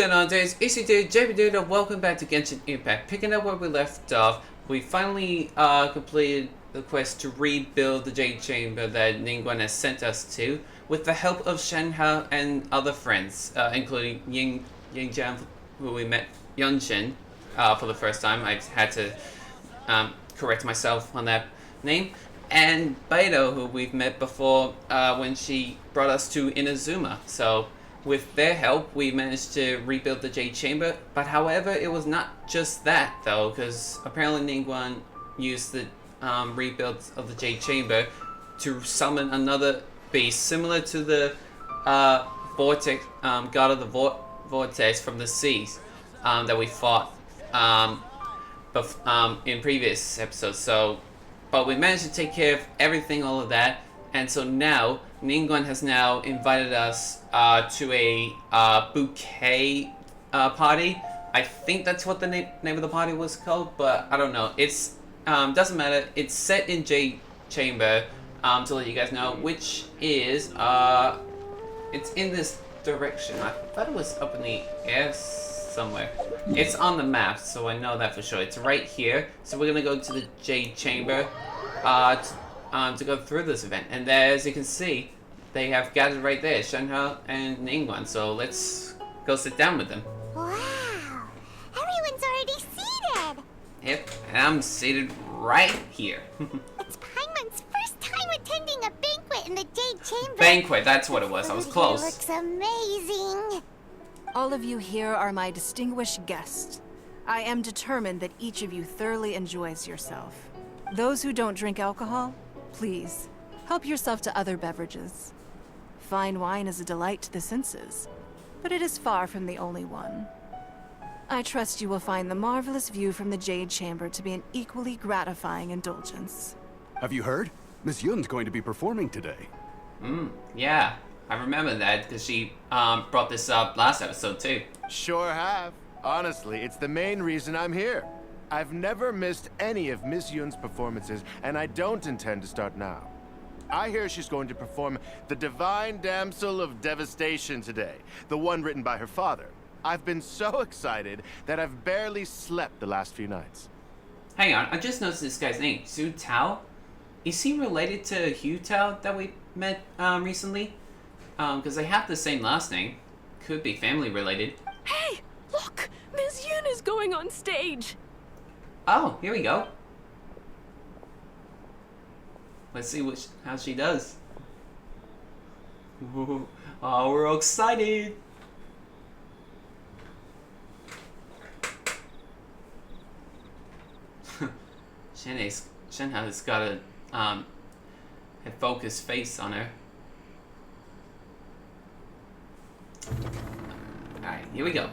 going on, guys? ACJ, JB welcome back to Genshin Impact. Picking up where we left off, we finally completed the quest to rebuild the Jade Chamber that Ningguang has sent us to, with the help of Shenhe and other friends, including Yingjian, who we met Yunshin for the first time. I had to correct myself on that name. And Beidou, who we've met before when she brought us to Inazuma. So with their help, we managed to rebuild the Jade Chamber. But however, it was not just that though, because apparently Ningguang used the rebuild of the Jade Chamber to summon another beast similar to the Vortex, God of the Vortex from the seas that we fought in previous episodes. But we managed to take care of everything, all of that, and so now Ningguang has now invited us to a bouquet party. I think that's what the name of the party was called, but I don't know. It's doesn't matter. It's set in Jade Chamber. To let you guys know, which is it's in this direction. I thought it was up in the air somewhere. It's on the map, so I know that for sure. It's right here. So we're gonna go to the Jade Chamber to go through this event. And there, as you can see, they have gathered right there, Shenhe and Ningguang. So let's go sit down with them. Wow! Everyone's already seated! Yep, and I'm seated right here. It's Paimon's first time attending a banquet in the Jade Chamber. Banquet, that's what it was. I was close. It looks amazing. All of you here are my distinguished guests. I am determined that each of you thoroughly enjoys yourself. Those who don't drink alcohol, please, help yourself to other beverages. Fine wine is a delight to the senses, but it is far from the only one. I trust you will find the marvelous view from the Jade Chamber to be an equally gratifying indulgence. Have you heard? Miss Yun's going to be performing today. Yeah. I remember that because she brought this up last episode too. Sure have. Honestly, it's the main reason I'm here. I've never missed any of Miss Yun's performances, and I don't intend to start now. I hear she's going to perform the Divine Damsel of Devastation today, the one written by her father. I've been so excited that I've barely slept the last few nights. Hang on, I just noticed this guy's name, Su Tao. Is he related to Hu Tao that we met recently? Because they have the same last name. Could be family related. Hey, look! Miss Yun is going on stage! Oh, here we go. Let's see how she does. Ooh, oh, we're all excited. Shenhe's got a focused face on her. Alright, here we go.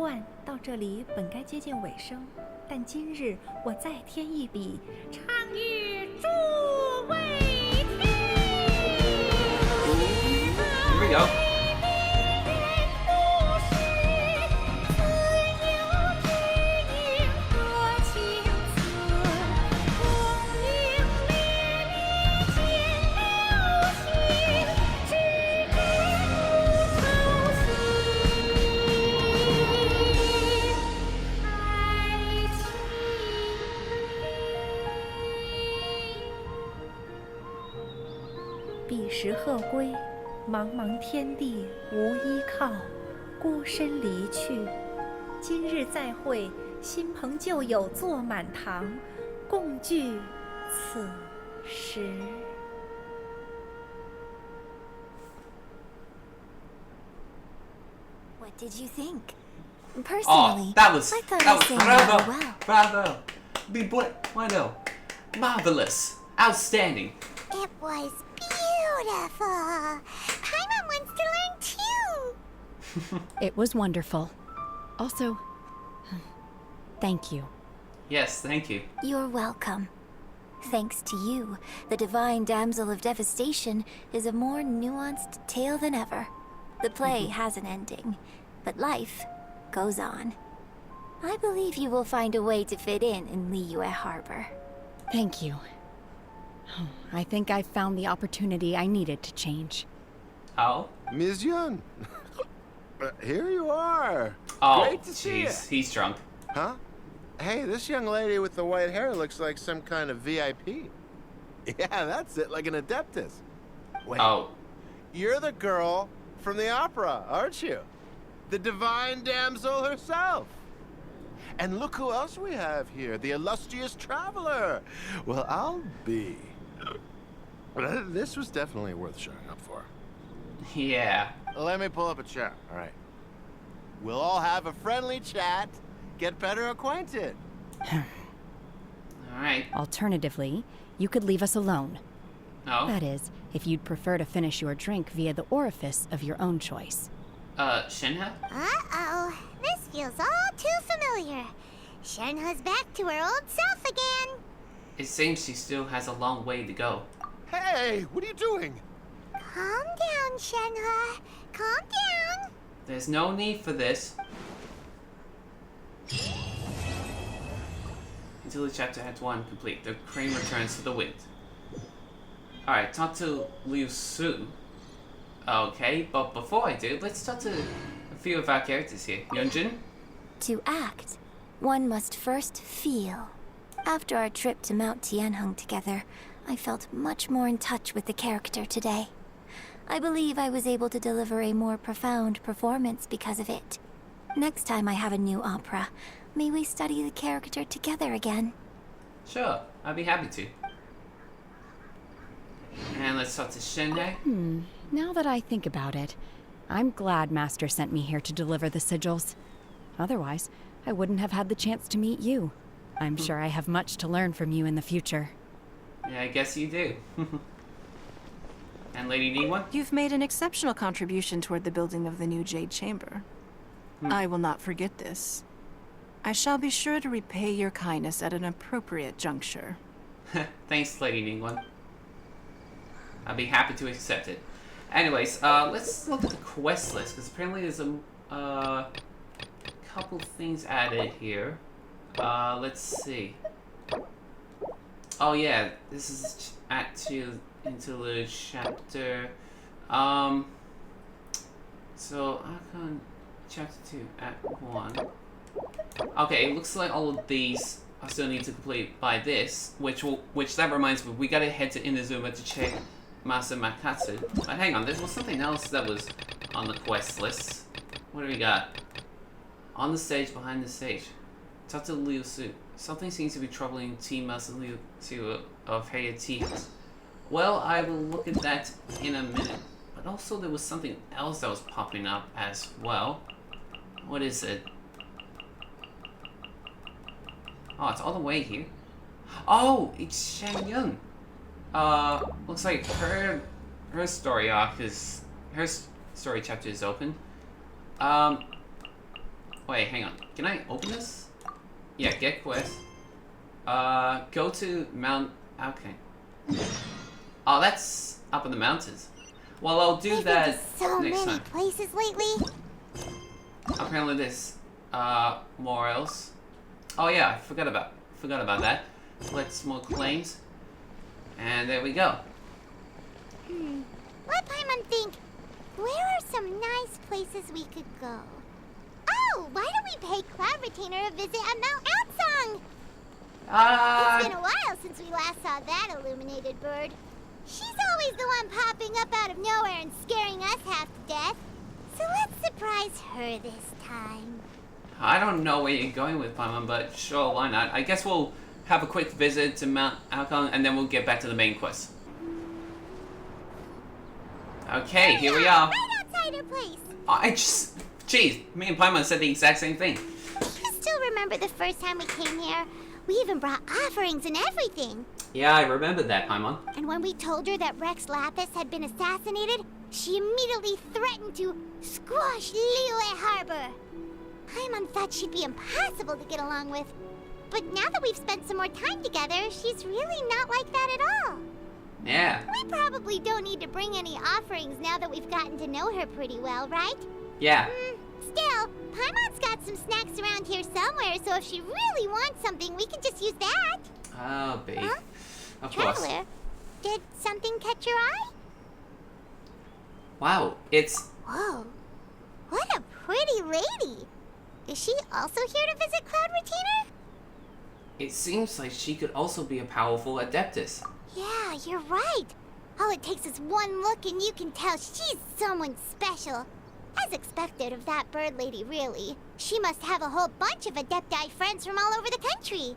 冠到这里本该接近尾声，但今日我再添一笔，唱与诸位听。we go.彼时鹤归，茫茫天地无依靠，孤身离去。今日再会，新朋旧友坐满堂，共聚此时。What did you think? Oh, Personally, that was I thought that I was sang bravo, really well. bravo, bueno, marvelous, outstanding. It was beautiful. Paimon wants to learn too. It was wonderful. Also, thank you. Yes, thank you. You're welcome. Thanks to you, the Divine Damsel of Devastation is a more nuanced tale than ever. The play has an ending, but life goes on. I believe you will find a way to fit in Liyue Harbor. Thank you. I think I've found the opportunity I needed to change. Oh, Ms. Yun. Here you are. oh, Great to see jeez, you. he's drunk. Huh? Hey, this young lady with the white hair looks like some kind of VIP. Yeah, that's it, like an adeptus. Wait, Oh, you're the girl from the opera, aren't you? The divine damsel herself. And look who else we have here, the illustrious traveler. Well, I'll be. This was definitely worth showing up for. yeah. Let me pull up a chair, all right. We'll all have a friendly chat, get better acquainted. All right. Alternatively, you could leave us alone. Oh, That is, if you'd prefer to finish your drink via the orifice of your own choice. Shenhe? Uh-oh. This feels all too familiar. Shenhe's back to her old self again. It seems she still has a long way to go. Hey, what are you doing? Calm down, Shenhe. Calm down. There's no need for this. Until the chapter had 1 complete, the crane returns to the wind. Alright, talk to Liyue. Okay, but before I do, let's talk to a few of our characters here. Yunjin? To act, one must first feel. After our trip to Mount Tianheng together, I felt much more in touch with the character today. I believe I was able to deliver a more profound performance because of it. Next time I have a new opera, may we study the character together again? Sure, I'd be happy to. And let's talk to Shenhe. Now that I think about it, I'm glad Master sent me here to deliver the sigils. Otherwise, I wouldn't have had the chance to meet you. I'm sure I have much to learn from you in the future. Yeah, I guess you do. And Lady Ningguang? You've made an exceptional contribution toward the building of the new Jade Chamber. I will not forget this. I shall be sure to repay your kindness at an appropriate juncture. Thanks, Lady Ningguang. I'll be happy to accept it. Anyways, let's look at the quest list, because apparently there's a couple things added here. Let's see. Oh yeah, this is Act 2 interlude chapter. So Archon chapter 2, Act 1. Okay, it looks like all of these I still need to complete by this, which that reminds me, we gotta head to Inazuma to check Masa Makatsu. But hang on, there was something else that was on the quest list. What do we got? On the stage, behind the stage. Talk to Liyue. Something seems to be troubling Team Masa Liyue of Hayati. Well, I will look at that in a minute. But also there was something else that was popping up as well. What is it? Oh, it's all the way here. Oh, it's Shen Yun. Looks like her story arc is, her story chapter is open. Wait, hang on. Can I open this? Yeah, get quest. Go to Mount. Okay. Oh, that's up in the mountains. Well, I'll do I've that been to so next many time. places lately. Apparently there's more else. Oh yeah, I forgot about that. Collect small claims. And there we go. Let Paimon think. Where are some nice places we could go? Oh, why don't we pay Cloud Retainer a visit at Mount Outsong? It's been a while since we last saw that illuminated bird. She's always the one popping up out of nowhere and scaring us half to death. So let's surprise her this time. I don't know where you're going with Paimon, but sure, why not? I guess we'll have a quick visit to Mount Outsong and then we'll get back to the main quest. Okay, here we are. Right outside her place. Jeez, me and Paimon said the exact same thing. You still remember the first time we came here? We even brought offerings and everything. Yeah, I remember that, Paimon. And when we told her that Rex Lapis had been assassinated, she immediately threatened to squash Liyue Harbor. Paimon thought she'd be impossible to get along with. But now that we've spent some more time together, she's really not like that at all. Yeah. We probably don't need to bring any offerings now that we've gotten to know her pretty well, right? Yeah. Still, Paimon's got some snacks around here somewhere, so if she really wants something, we can just use that. Oh, babe. Huh? Of course. Traveler, did something catch your eye? Wow, it's... Whoa, what a pretty lady. Is she also here to visit Cloud Retainer? It seems like she could also be a powerful adeptus. Yeah, you're right. All it takes is one look and you can tell she's someone special. As expected of that bird lady, really. She must have a whole bunch of adepti friends from all over the country.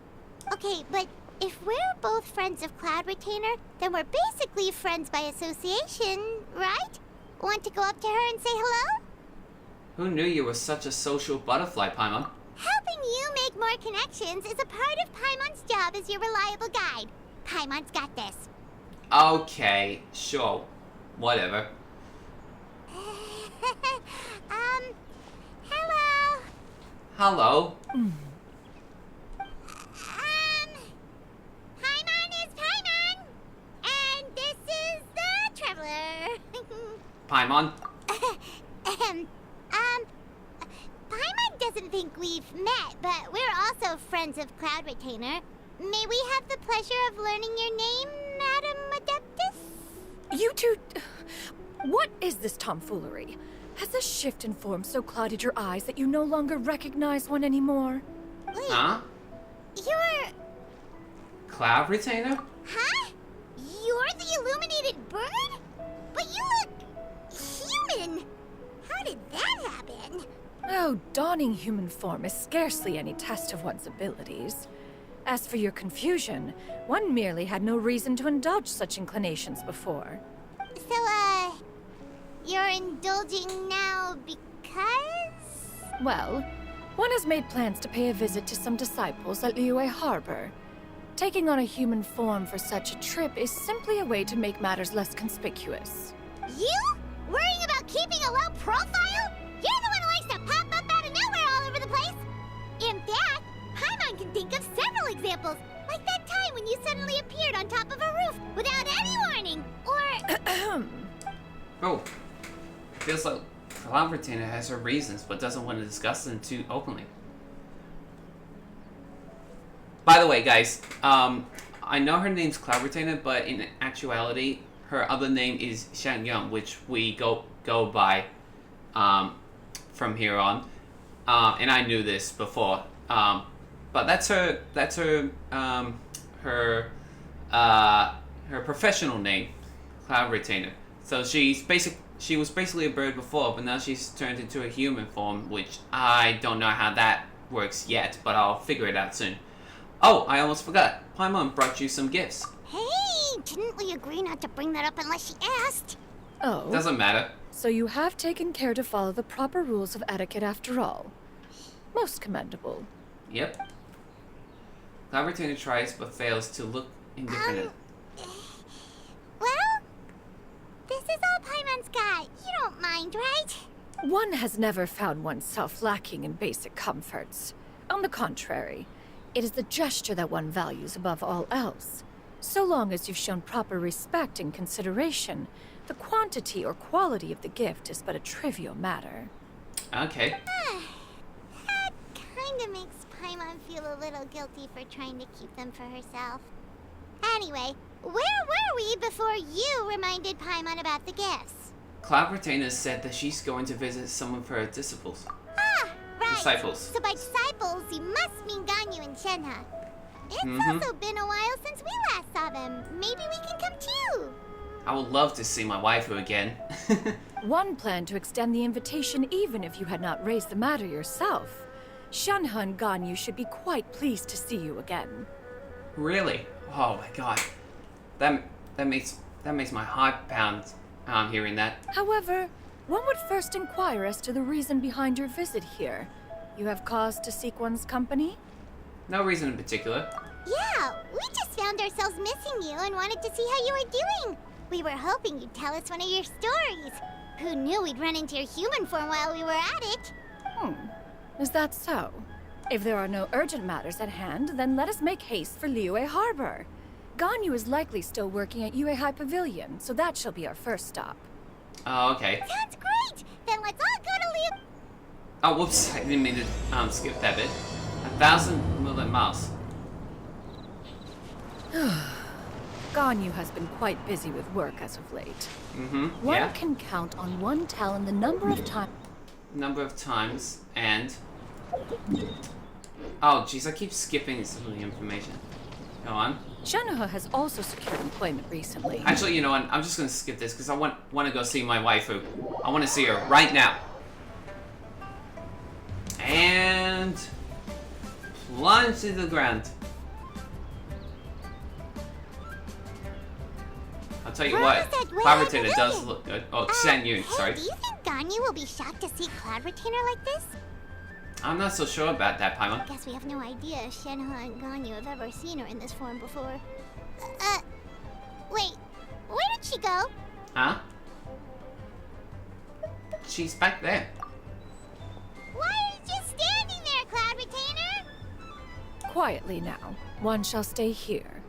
Okay, but if we're both friends of Cloud Retainer, then we're basically friends by association, right? Want to go up to her and say hello? Who knew you were such a social butterfly, Paimon? Helping you make more connections is a part of Paimon's job as your reliable guide. Paimon's got this. Okay, sure. Whatever. Hello. Hello. Paimon is Paimon. And this is the Traveler. Paimon? Paimon doesn't think we've met, but we're also friends of Cloud Retainer. May we have the pleasure of learning your name, Madam Adeptus? You two... What is this tomfoolery? Has this shift in form so clouded your eyes that you no longer recognize one anymore? Wait, Huh? you're... Cloud Retainer? Huh? You're the illuminated bird? But you look... human. How did that happen? Oh, donning human form is scarcely any test of one's abilities. As for your confusion, one merely had no reason to indulge such inclinations before. So, you're indulging now because? Well, one has made plans to pay a visit to some disciples at Liyue Harbor. Taking on a human form for such a trip is simply a way to make matters less conspicuous. You? Worrying about keeping a low profile? You're the one who likes to pop up out of nowhere all over the place! In fact, Paimon can think of several examples, like that time when you suddenly appeared on top of a roof without any warning, or... Oh. Feels like Cloud Retainer has her reasons, but doesn't want to discuss them too openly. By the way, guys, I know her name's Cloud Retainer, but in actuality, her other name is Shenhe, which we go by from here on. And I knew this before. But that's her professional name, Cloud Retainer. So she was basically a bird before, but now she's turned into a human form, which I don't know how that works yet, but I'll figure it out soon. Oh, I almost forgot. Paimon brought you some gifts. Hey, didn't we agree not to bring that up unless she asked? Oh. Doesn't matter. So you have taken care to follow the proper rules of etiquette after all. Most commendable. Yep. Cloud Retainer tries but fails to look independent. Well, this is all Paimon's got. You don't mind, right? One has never found oneself lacking in basic comforts. On the contrary, it is the gesture that one values above all else. So long as you've shown proper respect and consideration, The quantity or quality of the gift is but a trivial matter. Okay. That kinda makes Paimon feel a little guilty for trying to keep them for herself. Anyway, where were we before you reminded Paimon about the gifts? Cloud Retainer said that she's going to visit some of her disciples. Ah, right. Disciples. So by disciples, you must mean Ganyu and Shenhe. It's also been a while since we last saw them. Maybe we can come too. I would love to see my waifu again. One planned to extend the invitation even if you had not raised the matter yourself. Shenhe and Ganyu should be quite pleased to see you again. Really? Oh my god. That makes my heart pound hearing that. However, one would first inquire as to the reason behind your visit here. You have cause to seek one's company? No reason in particular. Yeah, we just found ourselves missing you and wanted to see how you were doing. We were hoping you'd tell us one of your stories. Who knew we'd run into your human form while we were at it? Is that so? If there are no urgent matters at hand, then let us make haste for Liyue Harbor. Ganyu is likely still working at Yue High Pavilion, so that shall be our first stop. Oh, okay. Sounds great! Then let's all go to Liyue. Oh, whoops. I didn't mean to skip that bit. 1,000 million miles. Ganyu has been quite busy with work as of late. Yeah. One can count on one talon the number of times and... Oh, jeez, I keep skipping some of the information. Go on. Shenhe has also secured employment recently. Actually, you know what? I'm just gonna skip this because I want to go see my waifu. I want to see her right now. And plunge to the ground. I'll tell you what, Cloud Retainer does look good. Oh, Ganyu, sorry. Hey, do you think Ganyu will be shocked to see Cloud Retainer like this? I'm not so sure about that, Paimon. Guess we have no idea if Shenhe and Ganyu have ever seen her in this form before. Wait, where did she go? Huh? She's back there. Why are you just standing there, Cloud Retainer? Quietly now. One shall stay here.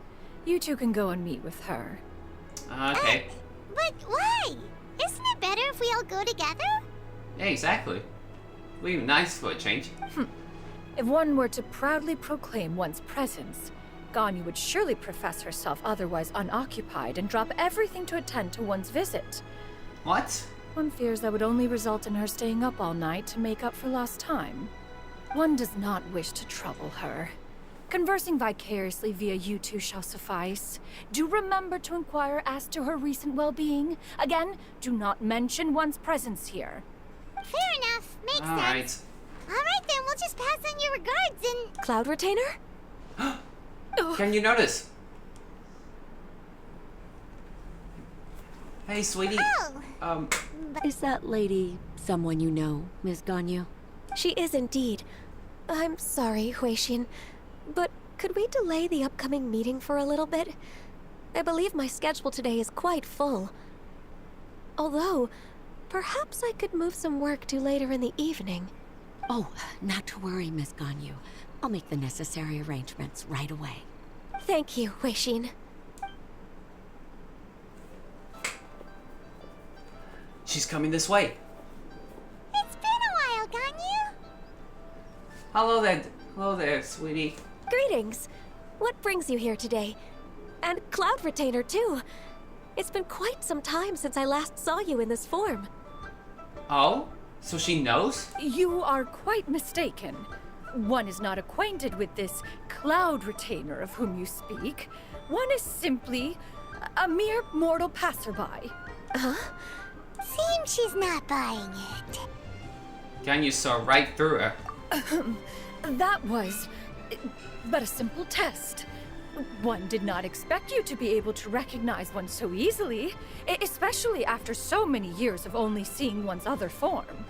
You two can go and meet with her. Okay. But why? Isn't it better if we all go together? Yeah, exactly. We're nice for a change. If one were to proudly proclaim one's presence, Ganyu would surely profess herself otherwise unoccupied and drop everything to attend to one's visit. What? One fears that would only result in her staying up all night to make up for lost time. One does not wish to trouble her. Conversing vicariously via you two shall suffice. Do remember to inquire as to her recent well-being. Again, do not mention one's presence here. Fair enough. Makes sense. Alright. Alright then, we'll just pass on your regards and... Cloud Retainer? Can you notice? Hey, sweetie. Oh. Is that lady someone you know, Miss Ganyu? She is indeed. I'm sorry, Huixin, but could we delay the upcoming meeting for a little bit? I believe my schedule today is quite full. Although, perhaps I could move some work to later in the evening. Oh, not to worry, Miss Ganyu. I'll make the necessary arrangements right away. Thank you, Huixin. She's coming this way. It's been a while, Ganyu. Hello there, sweetie. Greetings. What brings you here today? And Cloud Retainer, too. It's been quite some time since I last saw you in this form. Oh? So she knows? You are quite mistaken. One is not acquainted with this Cloud Retainer of whom you speak. One is simply a mere mortal passerby. Huh? Seems she's not buying it. Ganyu saw right through her. That was but a simple test. One did not expect you to be able to recognize one so easily, especially after so many years of only seeing one's other form.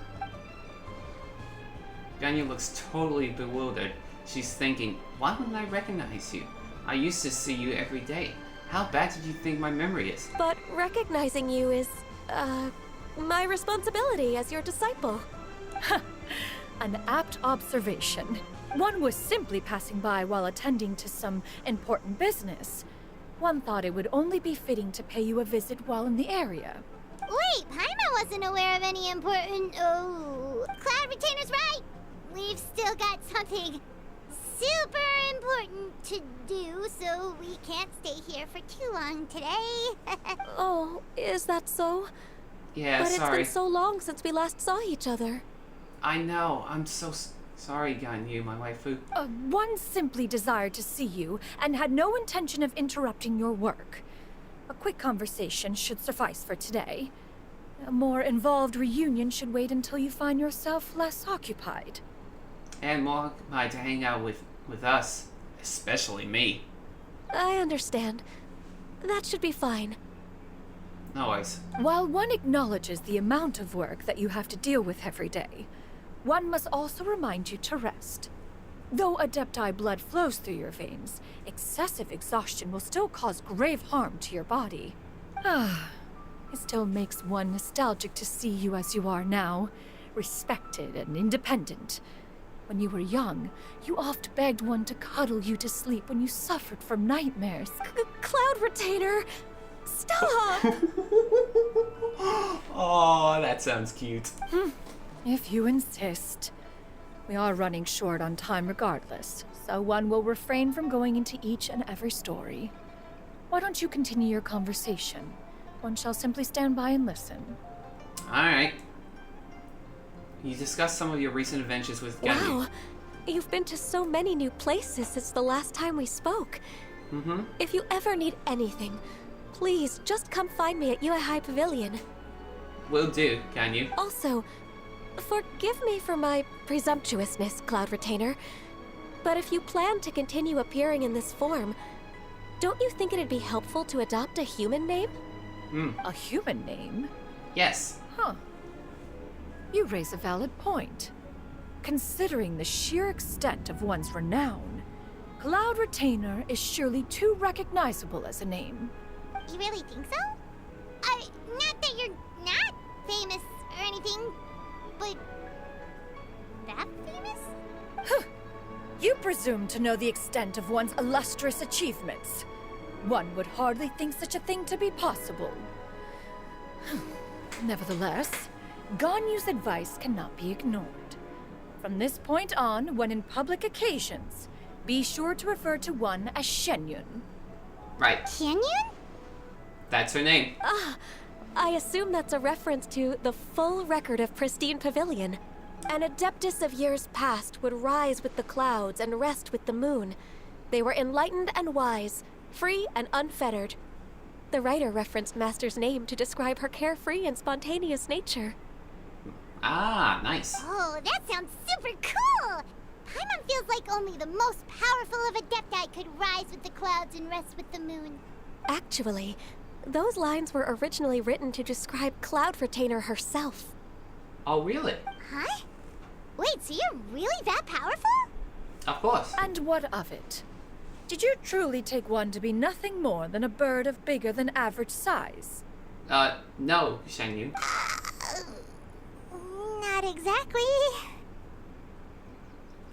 Ganyu looks totally bewildered. She's thinking, why wouldn't I recognize you? I used to see you every day. How bad did you think my memory is? But recognizing you is, my responsibility as your disciple. An apt observation. One was simply passing by while attending to some important business. One thought it would only be fitting to pay you a visit while in the area. Wait, Paimon wasn't aware of any important... Oh, Cloud Retainer's right. We've still got something super important to do, so we can't stay here for too long today. Oh, is that so? Yeah, But sorry. it's been so long since we last saw each other. I know. I'm so sorry, Ganyu, my waifu. One simply desired to see you and had no intention of interrupting your work. A quick conversation should suffice for today. A more involved reunion should wait until you find yourself less occupied. And more occupied to hang out with us. Especially me. I understand. That should be fine. No worries. While one acknowledges the amount of work that you have to deal with every day, one must also remind you to rest. Though adepti blood flows through your veins, excessive exhaustion will still cause grave harm to your body. It still makes one nostalgic to see you as you are now, respected and independent. When you were young, you oft begged one to cuddle you to sleep when you suffered from nightmares. Cloud Retainer! Stop! Oh, that sounds cute. If you insist. We are running short on time regardless, so one will refrain from going into each and every story. Why don't you continue your conversation? One shall simply stand by and listen. Alright. You discussed some of your recent adventures with Ganyu. Wow, you've been to so many new places since the last time we spoke. Mm-hmm. If you ever need anything, please just come find me at Yue High Pavilion. Will do, Ganyu. Also, forgive me for my presumptuousness, Cloud Retainer, but if you plan to continue appearing in this form, don't you think it'd be helpful to adopt a human name? A human name? Yes. Huh. You raise a valid point. Considering the sheer extent of one's renown, Cloud Retainer is surely too recognizable as a name. You really think so? Not that you're not famous or anything, but that famous? You presume to know the extent of one's illustrious achievements. One would hardly think such a thing to be possible. Nevertheless, Ganyu's advice cannot be ignored. From this point on, when in public occasions, be sure to refer to one as Shenhe. Right. Canyon? That's her name. I assume that's a reference to the full record of Pristine Pavilion. An adeptus of years past would rise with the clouds and rest with the moon. They were enlightened and wise, free and unfettered. The writer referenced Master's name to describe her carefree and spontaneous nature. Ah, nice. Oh, that sounds super cool! Paimon feels like only the most powerful of adepti could rise with the clouds and rest with the moon. Actually, those lines were originally written to describe Cloud Retainer herself. Oh, really? Huh? Wait, so you're really that powerful? Of course. And what of it? Did you truly take one to be nothing more than a bird of bigger than average size? No, Shenhe. Not exactly.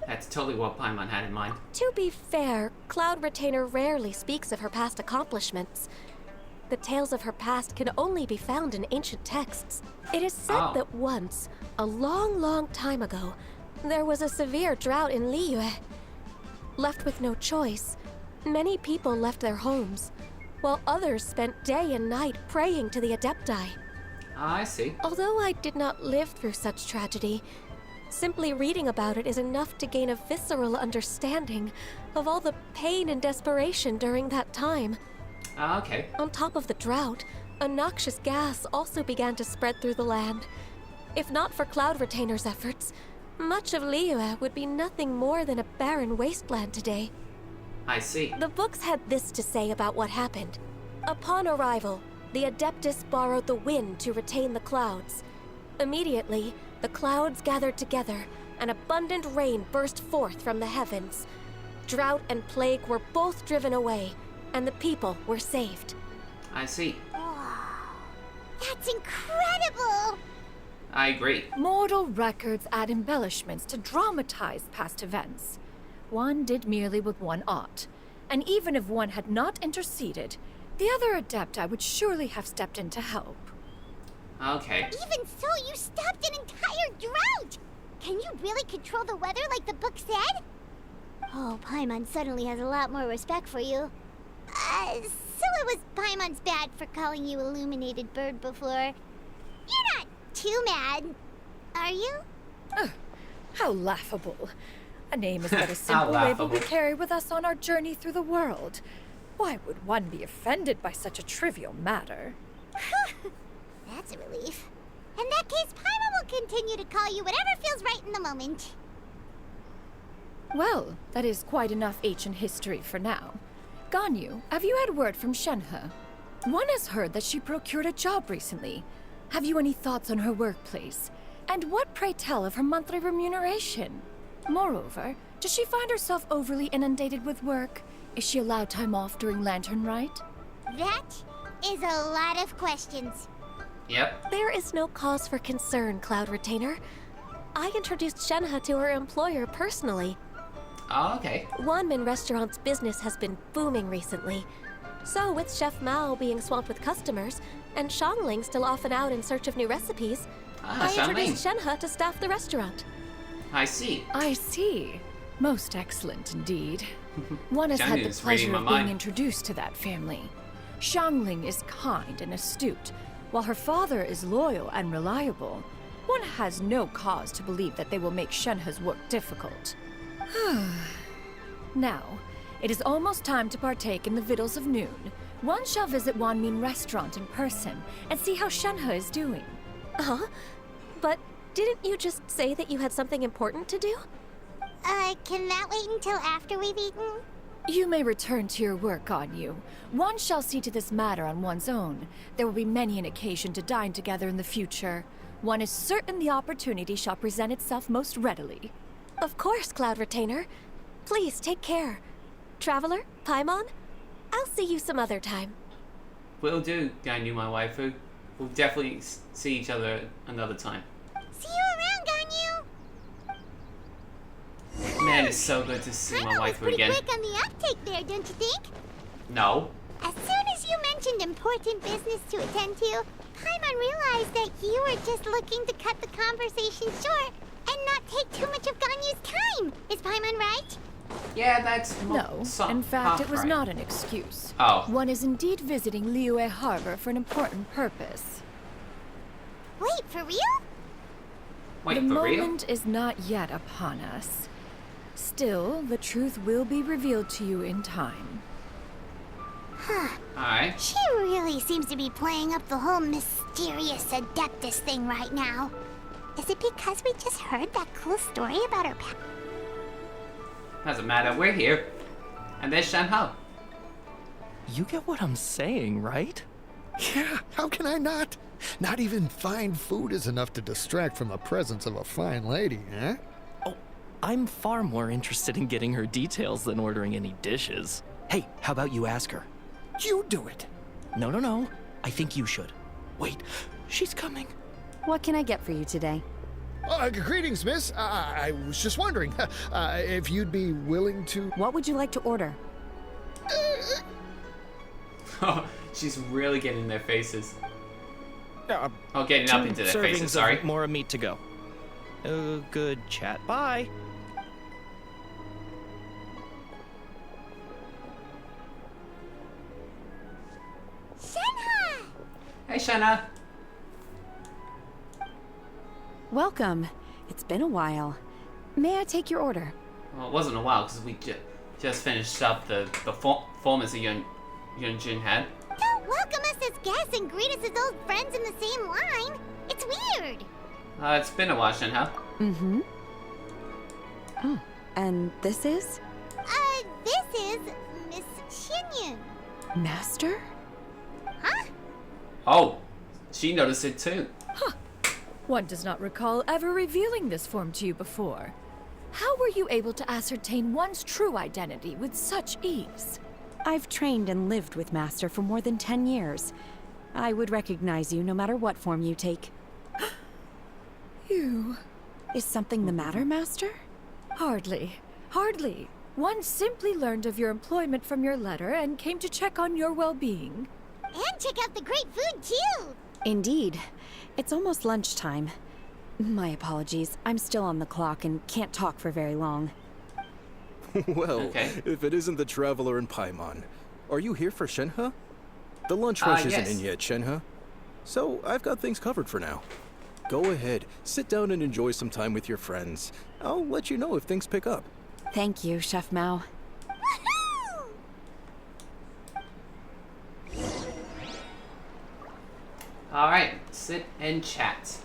That's totally what Paimon had in mind. To be fair, Cloud Retainer rarely speaks of her past accomplishments. The tales of her past can only be found in ancient texts. It is said that once, a long, long time ago, there was a severe drought in Liyue. Left with no choice, many people left their homes, while others spent day and night praying to the adepti. I see. Although I did not live through such tragedy, simply reading about it is enough to gain a visceral understanding of all the pain and desperation during that time. Okay. On top of the drought, a noxious gas also began to spread through the land. If not for Cloud Retainer's efforts, much of Liyue would be nothing more than a barren wasteland today. I see. The books had this to say about what happened. Upon arrival, the Adeptus borrowed the wind to retain the clouds. Immediately, the clouds gathered together, and abundant rain burst forth from the heavens. Drought and plague were both driven away, and the people were saved. I see. That's incredible! I agree. Mortal records add embellishments to dramatize past events. One did merely what one ought, and even if one had not interceded, the other adepti would surely have stepped in to help. Okay. Even so, you stopped an entire drought! Can you really control the weather like the book said? Oh, Paimon suddenly has a lot more respect for you. So it was Paimon's bad for calling you Illuminated Bird before. You're not too mad, are you? How laughable. A name is but a How simple label laughable. we carry with us on our journey through the world. Why would one be offended by such a trivial matter? That's a relief. In that case, Paimon will continue to call you whatever feels right in the moment. Well, that is quite enough ancient history for now. Ganyu, have you had word from Shenhe? One has heard that she procured a job recently. Have you any thoughts on her workplace? And what, pray tell, of her monthly remuneration? Moreover, does she find herself overly inundated with work? Is she allowed time off during Lantern Rite? That is a lot of questions. Yep. There is no cause for concern, Cloud Retainer. I introduced Shenhe to her employer personally. Oh, okay. Wanmin Restaurant's business has been booming recently. So, with Chef Mao being swamped with customers, and Shangling still off and out in search of new recipes, I introduced Shenhe to staff the restaurant. I see. I see. Most excellent indeed. One has had the Shanglin's reading pleasure my of being mind. introduced to that family. Shangling is kind and astute, while her father is loyal and reliable. One has no cause to believe that they will make Shenhe's work difficult. Now, it is almost time to partake in the victuals of noon. One shall visit Wanmin Restaurant in person and see how Shenhe is doing. Huh? But didn't you just say that you had something important to do? Can that wait until after we've eaten? You may return to your work, Ganyu. One shall see to this matter on one's own. There will be many an occasion to dine together in the future. One is certain the opportunity shall present itself most readily. Of course, Cloud Retainer. Please take care. Traveler, Paimon, I'll see you some other time. Will do, Ganyu, my waifu. We'll definitely see each other another time. See you around, Ganyu! Man, it's so good to see my Paimon was waifu pretty again. quick on the uptake there, don't you think? No. As soon as you mentioned important business to attend to, Paimon realized that you were just looking to cut the conversation short and not take too much of Ganyu's time. Is Paimon right? Yeah, that's No, in fact, it was right. not an excuse. Oh. One is indeed visiting Liyue Harbor for an important purpose. Wait, for real? Wait, The for real? moment is not yet upon us. Still, the truth will be revealed to you in time. Alright. She really seems to be playing up the whole mysterious adeptus thing right now. Is it because we just heard that cool story about her past? Doesn't matter, we're here. And there's Shenhe. You get what I'm saying, right? Yeah, how can I not? Not even fine food is enough to distract from the presence of a fine lady, eh? Oh, I'm far more interested in getting her details than ordering any dishes. Hey, how about you ask her? You do it. No. I think you should. Wait, she's coming. What can I get for you today? Greetings, miss. I was just wondering if you'd be willing to... What would you like to order? She's really getting in their faces. Uh, Oh, getting up into their faces, sorry. More meat to go. Good chat. Bye. Shenhe! Hey, Shenhe. Welcome. It's been a while. May I take your order? Well, it wasn't a while because we just finished up the performance that Yunjin had. Don't welcome us as guests and greet us as old friends in the same line. It's weird. It's been a while, Shenhe. Mm-hmm. Oh, and this is? This is Miss Xinyun. Master? Huh? Oh, she noticed it too. One does not recall ever revealing this form to you before. How were you able to ascertain one's true identity with such ease? I've trained and lived with Master for more than 10 years. I would recognize you no matter what form you take. You... Is something the matter, Master? Hardly. One simply learned of your employment from your letter and came to check on your well-being. And check out the great food, too. Indeed. It's almost lunchtime. My apologies. I'm still on the clock and can't talk for very long. Well, if it isn't the Traveler in Paimon, are you here for Shenhe? The lunch rush isn't in yet, Shenhe. So I've got things covered for now. Go ahead, sit down and enjoy some time with your friends. I'll let you know if things pick up. Thank you, Chef Mao. Alright, sit and chat.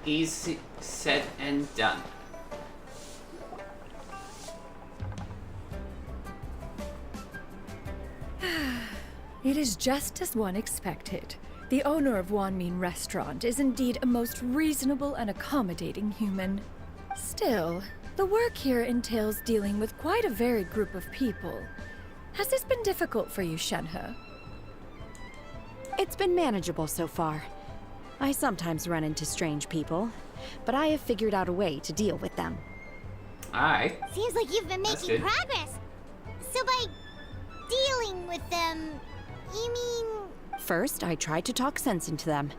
Easy said and done. It is just as one expected. The owner of Wanmin Restaurant is indeed a most reasonable and accommodating human. Still, the work here entails dealing with quite a varied group of people. Has this been difficult for you, Shenhe? It's been manageable so far. I sometimes run into strange people, but I have figured out a way to deal with them. Alright. Seems like you've been making progress. So by dealing with them, you mean... First, I try to talk sense into them.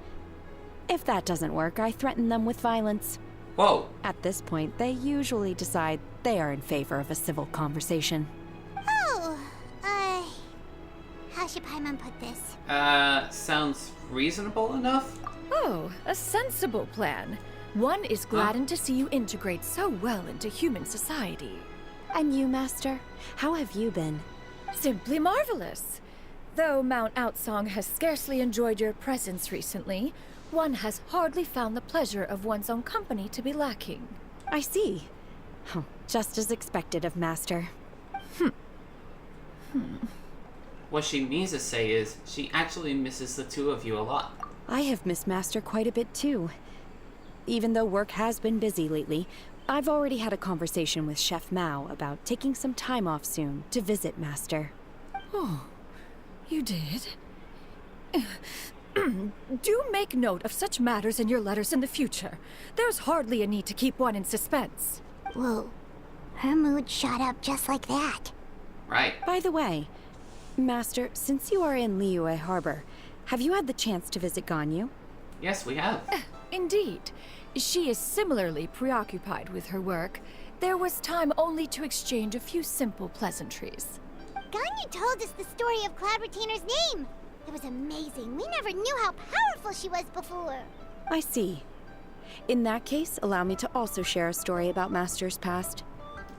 If that doesn't work, I threaten them with violence. Whoa. At this point, they usually decide they are in favor of a civil conversation. Oh, how should Paimon put this? Sounds reasonable enough? Oh, a sensible plan. One is gladdened to see you integrate so well into human society. And you, Master? How have you been? Simply marvelous. Though Mount Outsong has scarcely enjoyed your presence recently, one has hardly found the pleasure of one's own company to be lacking. I see. Oh, just as expected of Master. What she means to say is, she actually misses the two of you a lot. I have missed Master quite a bit too. Even though work has been busy lately, I've already had a conversation with Chef Mao about taking some time off soon to visit Master. Oh, you did? Do make note of such matters in your letters in the future. There's hardly a need to keep one in suspense. Whoa, her mood shot up just like that. Right. By the way, Master, since you are in Liyue Harbor, have you had the chance to visit Ganyu? Yes, we have. Indeed. She is similarly preoccupied with her work. There was time only to exchange a few simple pleasantries. Ganyu told us the story of Cloud Retainer's name. It was amazing. We never knew how powerful she was before. I see. In that case, allow me to also share a story about Master's past.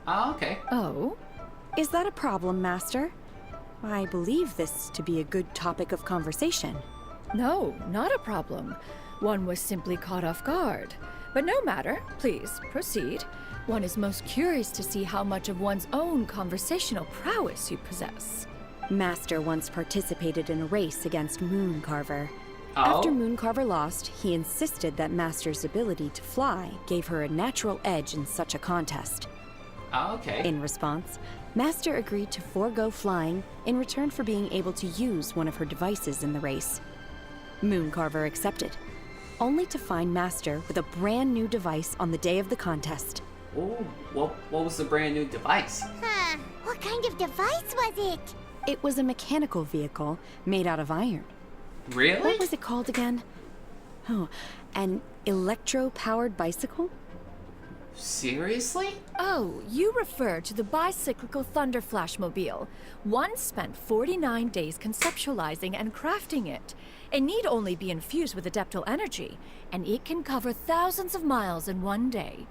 Oh, okay. Oh? Is that a problem, Master? I believe this to be a good topic of conversation. No, not a problem. One was simply caught off guard. But no matter, please, proceed. One is most curious to see how much of one's own conversational prowess you possess. Master once participated in a race against Mooncarver. Oh? After Mooncarver lost, he insisted that Master's ability to fly gave her a natural edge in such a contest. Oh, okay. In response, Master agreed to forego flying in return for being able to use one of her devices in the race. Mooncarver accepted, only to find Master with a brand new device on the day of the contest. Oh, what was the brand new device? Huh, what kind of device was it? It was a mechanical vehicle made out of iron. Really? What was it called again? Oh, an electro-powered bicycle? Seriously? Oh, you refer to the bicyclical Thunder Flashmobile. One spent 49 days conceptualizing and crafting it. It need only be infused with adeptal energy, and it can cover thousands of miles in one day.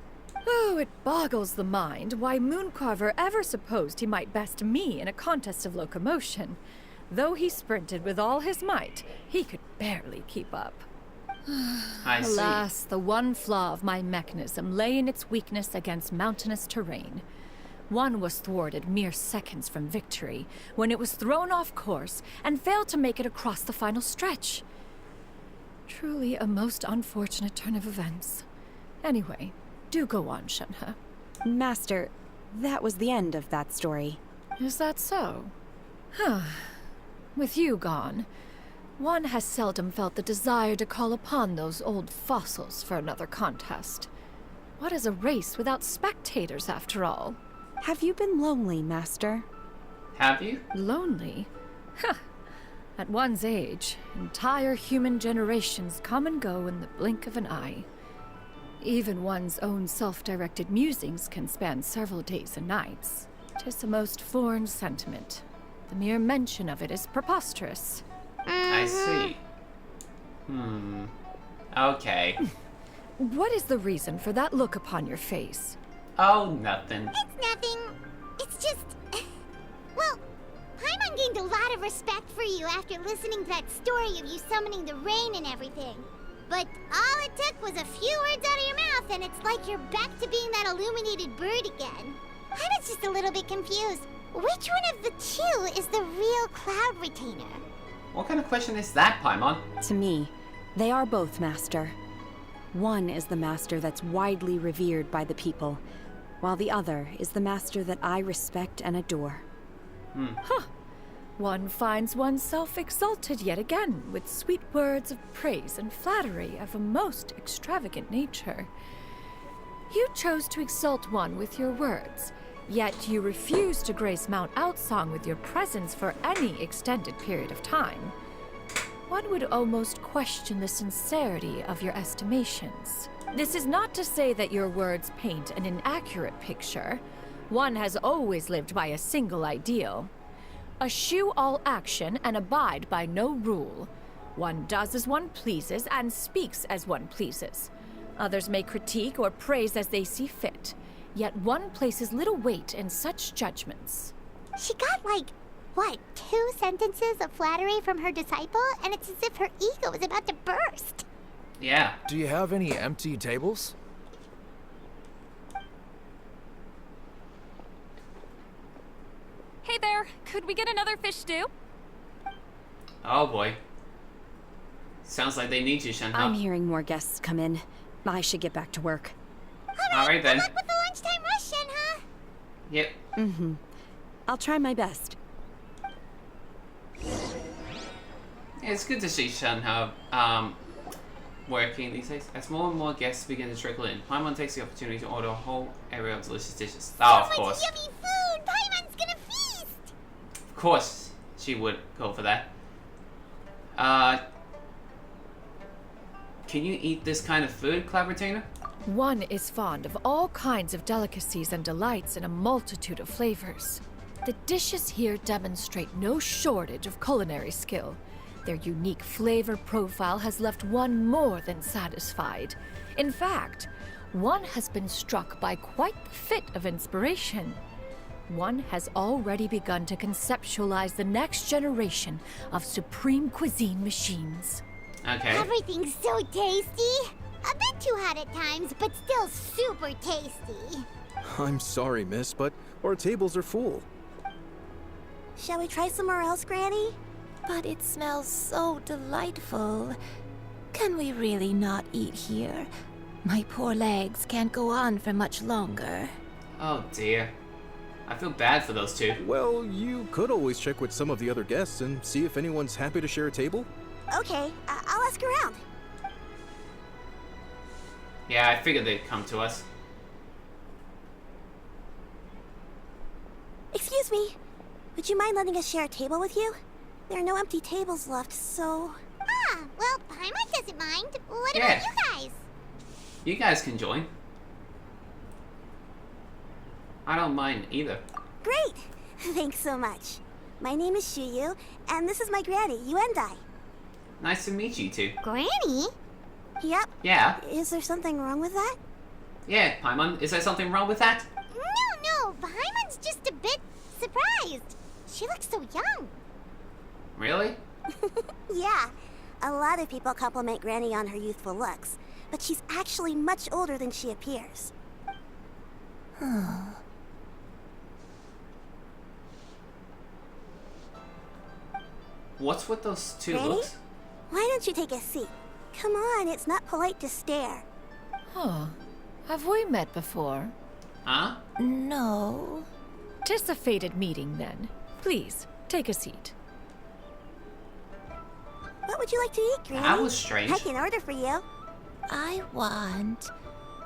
Oh, it boggles the mind why Mooncarver ever supposed he might best me in a contest of locomotion. Though he sprinted with all his might, he could barely keep up. I see. Alas, the one flaw of my mechanism lay in its weakness against mountainous terrain. One was thwarted mere seconds from victory, when it was thrown off course and failed to make it across the final stretch. Truly a most unfortunate turn of events. Anyway, do go on, Shenhe. Master, that was the end of that story. Is that so? Huh. With you gone, one has seldom felt the desire to call upon those old fossils for another contest. What is a race without spectators, after all? Have you been lonely, Master? Have you? Lonely? Huh. At one's age, entire human generations come and go in the blink of an eye. Even one's own self-directed musings can span several days and nights. 'Tis a most foreign sentiment. The mere mention of it is preposterous. I see. Okay. What is the reason for that look upon your face? Oh, nothing. It's nothing. It's just... Well, Paimon gained a lot of respect for you after listening to that story of you summoning the rain and everything. But all it took was a few words out of your mouth and it's like you're back to being that illuminated bird again. I was just a little bit confused. Which one of the two is the real Cloud Retainer? What kind of question is that, Paimon? To me, they are both master. One is the master that's widely revered by the people, while the other is the master that I respect and adore. Huh. One finds oneself exalted yet again with sweet words of praise and flattery of a most extravagant nature. You chose to exalt one with your words, yet you refuse to grace Mount Outsong with your presence for any extended period of time. One would almost question the sincerity of your estimations. This is not to say that your words paint an inaccurate picture. One has always lived by a single ideal. Eschew all action and abide by no rule. One does as one pleases and speaks as one pleases. Others may critique or praise as they see fit, yet one places little weight in such judgments. She got like, what, 2 sentences of flattery from her disciple? And it's as if her ego is about to burst. Yeah. Do you have any empty tables? Hey there, could we get another fish stew? Oh boy. Sounds like they need you, Shenhe. I'm hearing more guests come in. I should get back to work. Alright then. Good luck with the lunchtime rush, Shenhe. Yep. I'll try my best. It's good to see Shenhe working these days. As more and more guests begin to trickle in, Paimon takes the opportunity to order a whole area of delicious dishes. Oh, of course. Yummy food! Paimon's gonna feast! Of course she would go for that. Can you eat this kind of food, Cloud Retainer? One is fond of all kinds of delicacies and delights in a multitude of flavors. The dishes here demonstrate no shortage of culinary skill. Their unique flavor profile has left one more than satisfied. In fact, one has been struck by quite the fit of inspiration. One has already begun to conceptualize the next generation of supreme cuisine machines. Okay. Everything's so tasty. A bit too hot at times, but still super tasty. I'm sorry, miss, but our tables are full. Shall we try somewhere else, Granny? But it smells so delightful. Can we really not eat here? My poor legs can't go on for much longer. Oh dear. I feel bad for those two. Well, you could always check with some of the other guests and see if anyone's happy to share a table. Okay, I'll ask around. Yeah, I figured they'd come to us. Excuse me. Would you mind letting us share a table with you? There are no empty tables left, so... Ah, well, Paimon doesn't mind. What Yeah. about you guys? You guys can join. I don't mind either. Great! Thanks so much. My name is Shuyu, and this is my granny, Yuendai. Nice to meet you two. Granny? Yep. Yeah. Is there something wrong with that? Yeah, Paimon, is there something wrong with that? No, Paimon's just a bit surprised. She looks so young. Really? Yeah. A lot of people compliment Granny on her youthful looks, but she's actually much older than she appears. What's with those two Granny? looks? Why don't you take a seat? Come on, it's not polite to stare. Huh. Have we met before? Huh? No. 'Tis a fated meeting, then. Please, take a seat. What would you like to eat, Granny? That was strange. I can order for you. I want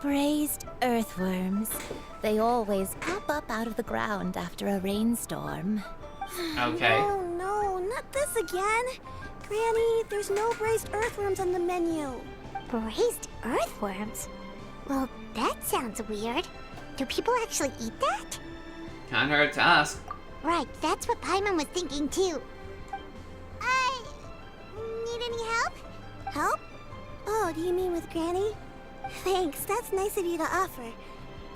braised earthworms. They always pop up out of the ground after a rainstorm. Okay. No, not Not this again. Granny, there's no braised earthworms on the menu. Braised earthworms? Well, that sounds weird. Do people actually eat that? Can't hurt to ask. Right, that's what Paimon was thinking too. Need any help? Help? Oh, do you mean with Granny? Thanks, that's nice of you to offer.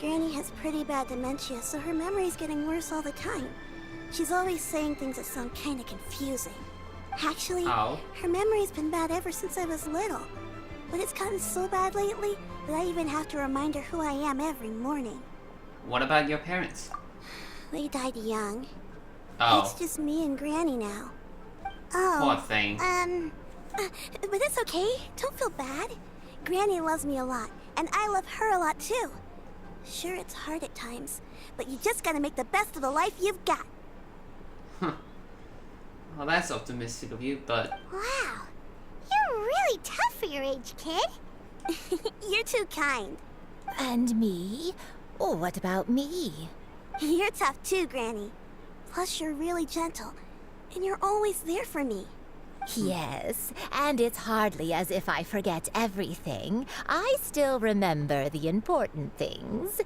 Granny has pretty bad dementia, so her memory's getting worse all the time. She's always saying things that sound kinda confusing. Actually, her memory's been bad ever since I was little. But it's gotten so bad lately that I even have to remind her who I am every morning. What about your parents? They died young. Oh. It's just me and Granny now. Poor thing. But it's okay. Don't feel bad. Granny loves me a lot, and I love her a lot too. Sure, it's hard at times, but you just gotta make the best of the life you've got. Huh. Well, that's optimistic of you, but... Wow. You're really tough for your age, kid. You're too kind. And me? Oh, what about me? You're tough too, Granny. Plus, you're really gentle, and you're always there for me. Yes, and it's hardly as if I forget everything. I still remember the important things.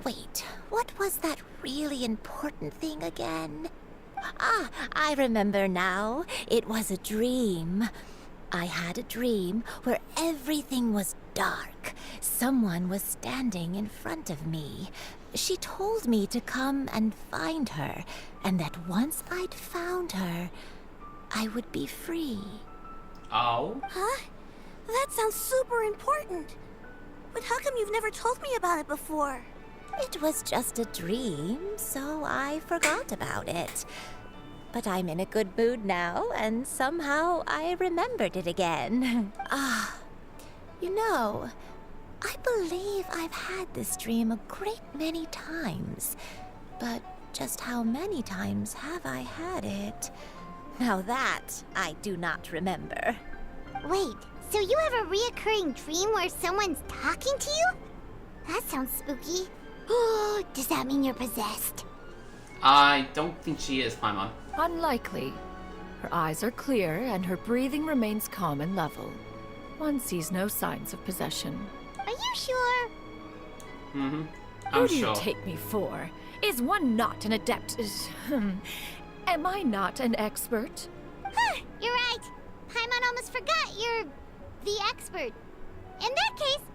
Wait, what was that really important thing again? Ah, I remember now. It was a dream. I had a dream where everything was dark. Someone was standing in front of me. She told me to come and find her, and that once I'd found her, I would be free. Oh? Huh? That sounds super important. But how come you've never told me about it before? It was just a dream, so I forgot about it. But I'm in a good mood now, and somehow I remembered it again. You know, I believe I've had this dream a great many times. But just how many times have I had it? Now that I do not remember. Wait, so you have a reoccurring dream where someone's talking to you? That sounds spooky. Does that mean you're possessed? I don't think she is, Paimon. Unlikely. Her eyes are clear and her breathing remains calm and level. One sees no signs of possession. Are you sure? Mm-hmm. Who do you take me for? Is one not an adept? Am I not an expert? You're right. Paimon almost forgot you're the expert. In that case,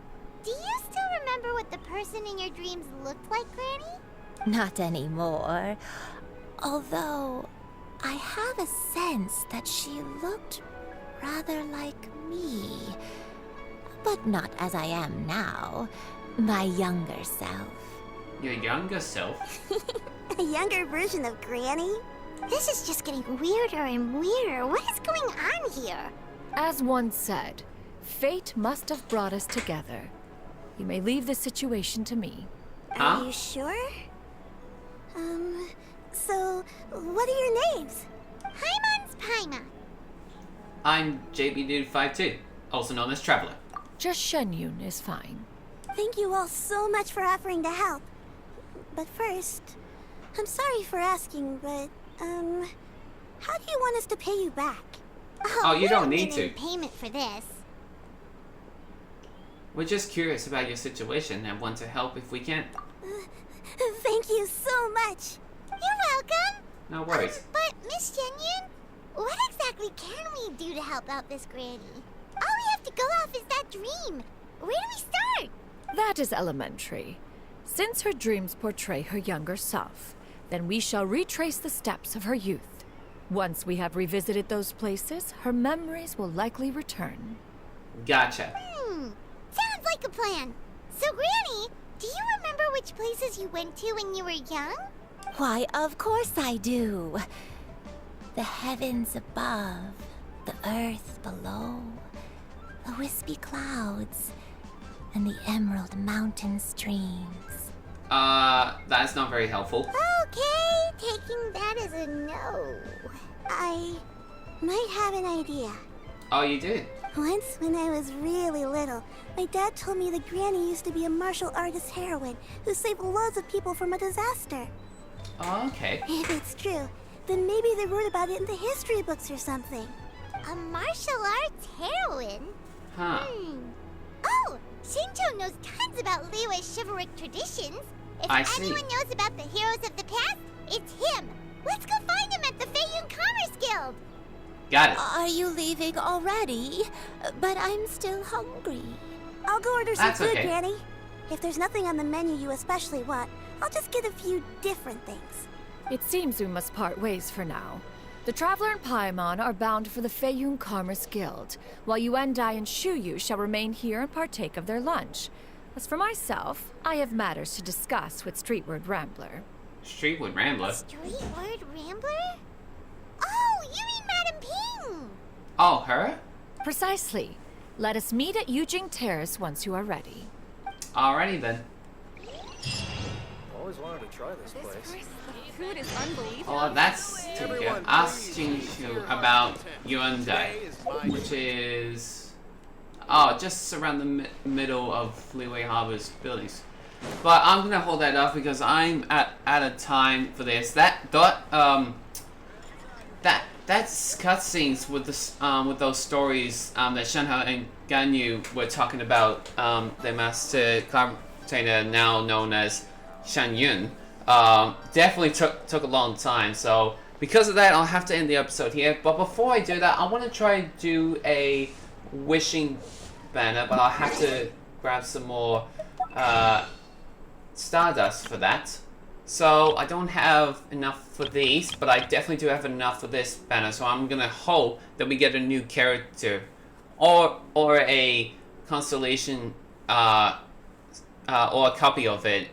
do you still remember what the person in your dreams looked like, Granny? Not anymore. Although, I have a sense that she looked rather like me. But not as I am now. My younger self. Your younger self? A younger version of Granny? This is just getting weirder and weirder. What is going on here? As one said, fate must have brought us together. You may leave this situation to me. Are you sure? So, what are your names? Paimon's Paimon. I'm JB52, also known as Traveler. Just Shenyun is fine. Thank you all so much for offering to help. But first, I'm sorry for asking, but, how do you want us to pay you back? Oh, you don't need to. Payment for this. We're just curious about your situation and want to help if we can. Thank you so much. You're welcome. No worries. But, Miss Shenyun, what exactly can we do to help out this Granny? All we have to go off is that dream. Where do we start? That is elementary. Since her dreams portray her younger self, then we shall retrace the steps of her youth. Once we have revisited those places, her memories will likely return. Gotcha. Sounds like a plan. So, Granny, do you remember which places you went to when you were young? Why, of course I do. The heavens above, the earth below, the wispy clouds, and the emerald mountain streams. That's not very helpful. Okay, taking that as a no. I might have an idea. Oh, you did? Once, when I was really little, my dad told me that Granny used to be a martial artist heroine who saved loads of people from a disaster. Oh, okay. If it's true, Then maybe they wrote about it in the history books or something. A martial arts heroine? Huh. Oh, Shinto knows tons about Liyue's chivalric traditions. If I see. anyone knows about the heroes of the past, it's him. Let's go find him at the Feiyun Commerce Guild. Got it. Are you leaving already? But I'm still hungry. I'll go order some That's food, okay. Granny. If there's nothing on the menu you especially want, I'll just get a few different things. It seems we must part ways for now. The Traveler and Paimon are bound for the Feiyun Commerce Guild, while Yuendai and Shuyu shall remain here and partake of their lunch. As for myself, I have matters to discuss with Streetward Rambler. Streetwood Rambler? Streetward Rambler? Oh, you mean Madame Ping! Oh, her? Precisely. Let us meet at Yujing Terrace once you are ready. Alrighty then. Always wanted to try this place. The food is unbelievable. Oh, that's taken care of. Ask Jinchu about Yuendai, which is just around the middle of Liyue Harbor's buildings. But I'm gonna hold that off because I'm at a time for this. That's cutscenes with this with those stories that Shenhe and Ganyu were talking about. The master commentator, now known as Shanyun, definitely took a long time. So because of that, I'll have to end the episode here. But before I do that, I want to try to do a wishing banner, but I'll have to grab some more Stardust for that. So I don't have enough for these, but I definitely do have enough for this banner. So I'm gonna hope that we get a new character, or a constellation, or a copy of it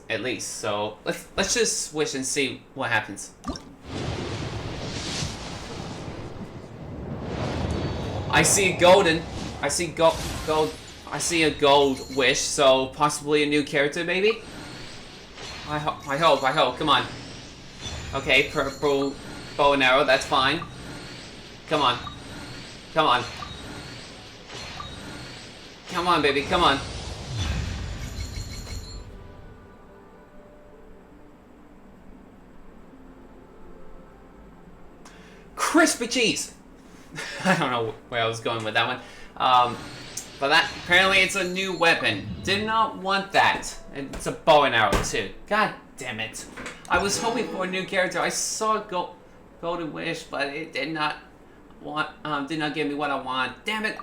at least. So let's just wish and see what happens. I see golden. I see gold. I see a gold wish. So possibly a new character, maybe. I hope. Come on. Okay, purple bow and arrow. That's fine. Come on. Come on. Come on, baby. Come on. Crispy cheese. I don't know where I was going with that one. But that apparently it's a new weapon. Did not want that. It's a bow and arrow too. God damn it! I was hoping for a new character. I saw Golden Wish, but it did not give me what I want. Damn it!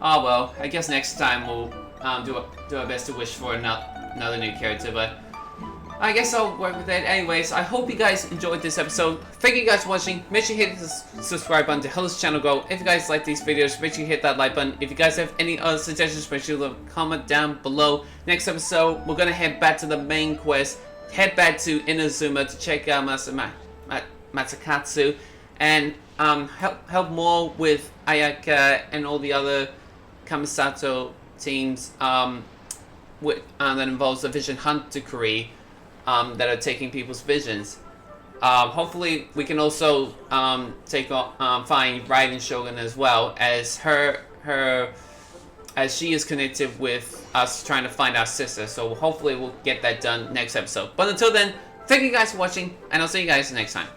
Oh well. I guess next time we'll do our best to wish for another new character. But I guess I'll work with it. Anyways, I hope you guys enjoyed this episode. Thank you guys for watching. Make sure you hit the subscribe button to help this channel grow. If you guys like these videos, make sure you hit that like button. If you guys have any other suggestions, make sure you leave a comment down below. Next episode, we're gonna head back to the main quest. Head back to Inazuma to check out Matsukatsu and help more with Ayaka and all the other Kamisato teams that involves the Vision Hunt decree. That are taking people's visions. Hopefully, we can also find Raiden Shogun as well, as as she is connected with us trying to find our sister. So hopefully, we'll get that done next episode. But until then, thank you guys for watching, and I'll see you guys next time.